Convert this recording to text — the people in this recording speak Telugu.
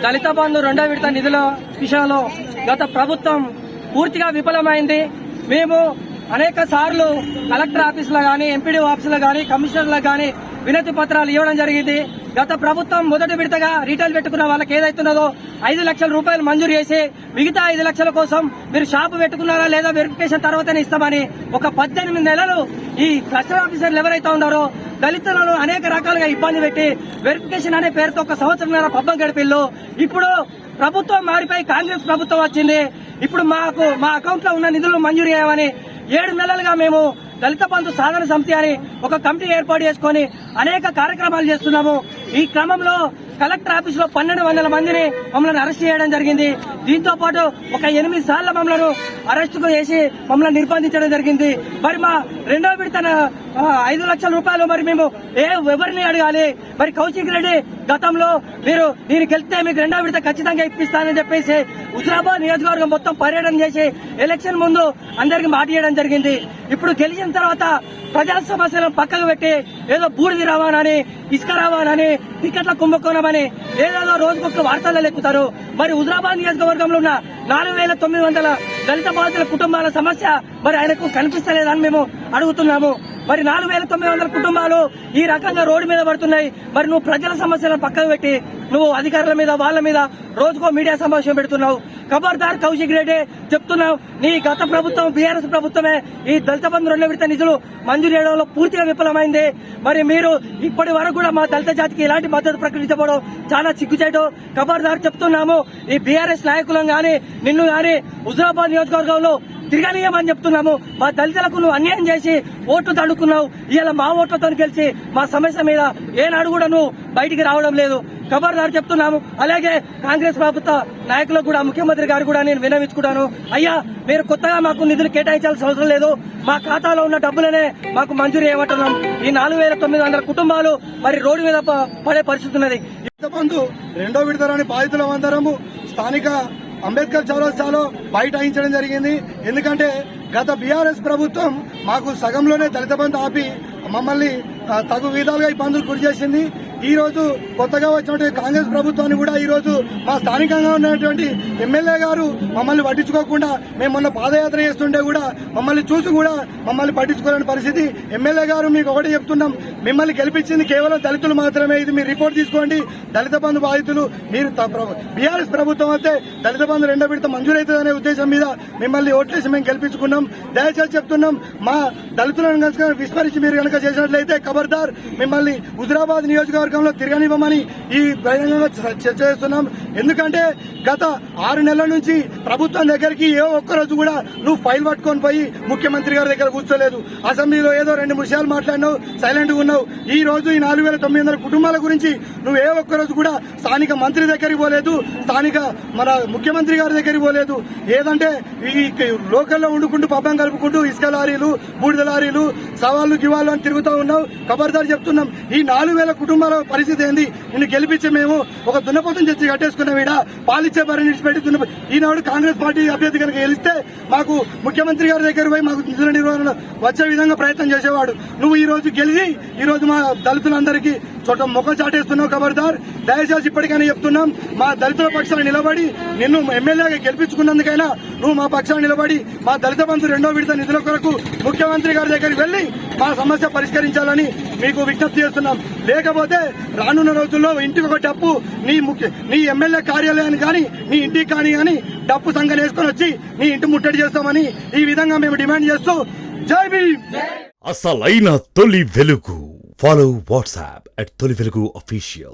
దళిత బంధు రెండో విడత నిధుల విషయంలో గత ప్రభుత్వం పూర్తిగా విఫలమైంది. మేము అనేక సార్లు కలెక్టర్ ఆఫీసులో గానీ, ఎంపీడీ ఆఫీసులో గానీ, కమిషనర్లకు గానీ వినతి పత్రాలు ఇవ్వడం జరిగింది. గత ప్రభుత్వం మొదటి విడతగా రీటైల్ పెట్టుకున్న వాళ్ళకి ఏదైతున్నదో 5 లక్షల రూపాయలు మంజూరు చేసి మిగతా 5 లక్షల కోసం మీరు షాపు పెట్టుకున్నారా లేదా వెరిఫికేషన్ తర్వాతనే ఇస్తామని ఒక 18 నెలలు ఈ క్లస్టర్ ఆఫీసర్లు ఎవరైతే ఉన్నారో దళితులను అనేక రకాలుగా ఇబ్బంది పెట్టి వెరిఫికేషన్ అనే పేరుతో ఒక సంవత్సరం పబ్బం గడిపిల్లు. ఇప్పుడు ప్రభుత్వం మారిపోయి కాంగ్రెస్ ప్రభుత్వం వచ్చింది. ఇప్పుడు మా అకౌంట్ లో ఉన్న నిధులు మంజూరు చేయమని 7 నెలలుగా మేము దళిత బంధు సాధన సమితి అని ఒక కమిటీ ఏర్పాటు చేసుకుని అనేక కార్యక్రమాలు చేస్తున్నాము. ఈ క్రమంలో కలెక్టర్ ఆఫీస్ లో 1200 మందిని మమ్మల్ని అరెస్ట్ చేయడం జరిగింది. దీంతో పాటు ఒక 8 సార్లు మమ్మల్ని అరెస్ట్ చేసి మమ్మల్ని నిర్బంధించడం జరిగింది. మరి మా రెండో విడత 5 లక్షల రూపాయలు మరి మేము ఎవరిని అడగాలి? మరి కౌశిక్ రెడ్డి గతంలో మీరు దీనికి వెళ్తే మీకు రెండో విడత ఖచ్చితంగా ఇప్పిస్తానని చెప్పేసి హుజరాబాద్ నియోజకవర్గం మొత్తం పర్యటన చేసి ఎలక్షన్ ముందు అందరికి మాట ఇవ్వడం జరిగింది. ఇప్పుడు గెలిచిన తర్వాత ప్రజల సమస్యలను పక్కకు పెట్టి ఏదో బూడిది రవాణాని, ఇసుక రవాణాని, టికెట్ల కుంభకోణమని ఏదేదో రోజుకొక వార్తల్లో ఎక్కుతారు. మరి హుజరాబాద్ నియోజకవర్గంలో ఉన్న 4900 దళిత బాధితుల కుటుంబాల సమస్య మరి ఆయనకు కనిపిస్తలేదని మేము అడుగుతున్నాము. మరి 4900 కుటుంబాలు ఈ రకంగా రోడ్డు మీద పడుతున్నాయి. మరి నువ్వు ప్రజల సమస్యలను పక్కకు పెట్టి నువ్వు అధికారుల మీద వాళ్ళ మీద రోజుకో మీడియా సమావేశం పెడుతున్నావు. ఖబర్దార్ కౌశిక్ రెడ్డి చెప్తున్నావు, నీ గత ప్రభుత్వం బీఆర్ఎస్ ప్రభుత్వమే ఈ దళిత బంధు రెండో విడత నిధులు మంజూరు చేయడంలో పూర్తిగా విఫలమైంది. మరి మీరు ఇప్పటి వరకు కూడా మా దళిత జాతికి ఇలాంటి మద్దతు ప్రకటించబడడం చాలా సిగ్గుచేటు. ఖబర్దార్ చెప్తున్నాము, ఈ బీఆర్ఎస్ నాయకులను గాని నిన్ను గాని హుజరాబాద్ నియోజకవర్గంలో తిరగనీయమని చెప్తున్నాము. మా దళితులకు నువ్వు అన్యాయం చేసి ఓట్లు తడుకున్నావు. ఇవాళ మా ఓట్లతో గెలిచి మా సమస్య మీద ఏనాడు కూడా నువ్వు బయటికి రావడం లేదు. ఖబర్దారు చెప్తున్నాము. అలాగే కాంగ్రెస్ ప్రభుత్వ నాయకులకు కూడా, ముఖ్యమంత్రి గారు కూడా నేను విన్నవించుకుంటాను. అయ్యా, మీరు కొత్తగా మాకు నిధులు కేటాయించాల్సిన అవసరం లేదు. మా ఖాతాలో ఉన్న డబ్బులనే మాకు మంజూరు చేయమంటున్నాం. ఈ 4900 కుటుంబాలు మరి రోడ్డు మీద పడే పరిస్థితి ఉన్నది. బంధు రెండో విడతలోని బాధితులందరము స్థానిక అంబేద్కర్ చౌరస్తాలో బైఠాయించడం జరిగింది. ఎందుకంటే గత బీఆర్ఎస్ ప్రభుత్వం మాకు సగంలోనే దళిత బంధు ఆపి మమ్మల్ని తగు విధాలుగా ఇబ్బందులు గురి చేసింది. ఈ రోజు కొత్తగా వచ్చినటువంటి కాంగ్రెస్ ప్రభుత్వాన్ని కూడా ఈ రోజు మా స్థానికంగా ఉన్నటువంటి ఎమ్మెల్యే గారు మమ్మల్ని పట్టించుకోకుండా, మేము మొన్న పాదయాత్ర చేస్తుంటే కూడా మమ్మల్ని చూసి కూడా మమ్మల్ని పట్టించుకోలేని పరిస్థితి. ఎమ్మెల్యే గారు మీకు ఒకటి చెప్తున్నాం, మిమ్మల్ని గెలిపించింది కేవలం దళితులు మాత్రమే. ఇది మీరు రిపోర్ట్ తీసుకోండి. దళిత బంధు బాధితులు మీరు బీఆర్ఎస్ ప్రభుత్వం అయితే దళిత బంధు రెండో విడత మంజూరైతుందనే ఉద్దేశం మీద మిమ్మల్ని ఓట్లేసి మేము గెలిపించుకున్నాం. దయచేసి చెప్తున్నాం, మా దళితులను కనుక విస్మరించి మీరు కనుక చేసినట్లయితే ఖబర్దార్ మిమ్మల్ని హుజరాబాద్ నియోజకవర్గంలో తిరగనివ్వమని ఈ బహిరంగంగా చర్చ చేస్తున్నాం. ఎందుకంటే గత 6 నెలల నుంచి ప్రభుత్వం దగ్గరికి ఏ ఒక్కరోజు కూడా నువ్వు ఫైల్ పట్టుకొని పోయి ముఖ్యమంత్రి గారి దగ్గర కూర్చోలేదు. అసెంబ్లీలో ఏదో 2 విషయాలు మాట్లాడినావు, సైలెంట్ గా ఉన్నావు. ఈ రోజు ఈ 4900 కుటుంబాల గురించి నువ్వు ఏ ఒక్కరోజు కూడా స్థానిక మంత్రి దగ్గరికి పోలేదు, స్థానిక మన ముఖ్యమంత్రి గారి దగ్గరికి పోలేదు. ఏదంటే ఈ లోకల్లో వండుకుంటూ పబ్బం కలుపుకుంటూ ఇసుక లారీలు, బూడిద లారీలు, సవాళ్లు గివాళ్ళు అని తిరుగుతూ ఉన్నావు. ఖబర్దార్ చెప్తున్నాం, ఈ 4000 కుటుంబాల పరిస్థితి ఏంది? నిన్ను గెలిపించి మేము ఒక దున్నపోతం తెచ్చి కట్టేసుకున్నాం. ఈడ పాలిచ్చే బారిని విడిచిపెట్టి ఈనాడు కాంగ్రెస్ పార్టీ అభ్యర్థి కనుక గెలిస్తే మాకు ముఖ్యమంత్రి గారి దగ్గర పోయి మాకు నిధుల నిర్వహణ వచ్చే విధంగా ప్రయత్నం చేసేవాడు. నువ్వు ఈ రోజు గెలిచి ఈ రోజు మా దళితులందరికీ చోట మొక్క చాటేస్తున్నావు. ఖబర్దార్ దయచేసి ఇప్పటికైనా చెప్తున్నాం, మా దళితుల పక్షాన నిలబడి నిన్ను ఎమ్మెల్యేగా గెలిపించుకున్నందుకైనా నువ్వు మా పక్షాన నిలబడి మా దళిత బంధు రెండో విడత నిధుల కొరకు ముఖ్యమంత్రి గారి దగ్గరికి వెళ్లి మా సమస్య పరిష్కరించాలని మీకు విజ్ఞప్తి చేస్తున్నాం. లేకపోతే రానున్న రోజుల్లో ఇంటికి ఒక డప్పు నీ ఎమ్మెల్యే కార్యాలయాన్ని కానీ నీ ఇంటికి కానీ డప్పు సంఘం వేసుకొని వచ్చి నీ ఇంటి ముట్టడి చేస్తామని ఈ విధంగా మేము డిమాండ్ చేస్తూ జై భీమ్. అసలైన తొలి వెలుగు. ఫాలో వాట్సాప్ @తొలి వెలుగు official.